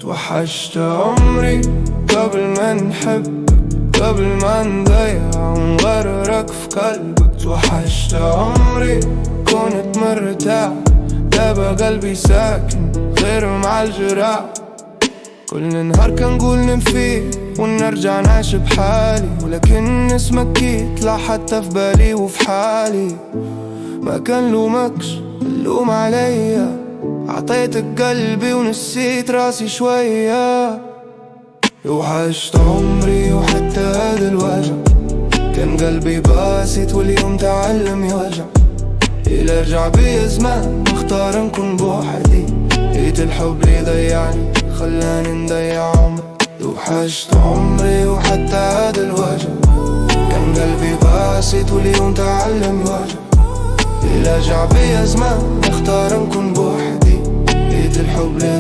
توحشت عمري قبل ما نحب، قبل ما نضيع ونغرق في قلبك. توحشت عمري كنت مرتاح، دابا قلبي ساكن غير مع الجراح. كل نهار كنقول نفيق ونرجع نعيش بحالي، ولكن اسمك يطلع حتى في بالي وفي حالي. ما كان لومكش اللوم عليا، عطيتك قلبي ونسيت راسي شوية. وحشت عمري وحتى هذا الوجع، كان قلبي باسط واليوم تعلم يوجع. إلا رجع بي زمان اختار نكون بوحدي، لقيت الحب اللي ضيعني خلاني نضيع عمري. وحشت عمري وحتى هذا الوجع، كان قلبي باسط واليوم تعلم يوجع. إلا رجع بي زمان اختار نكون بوحدي، لقيت الحب اللي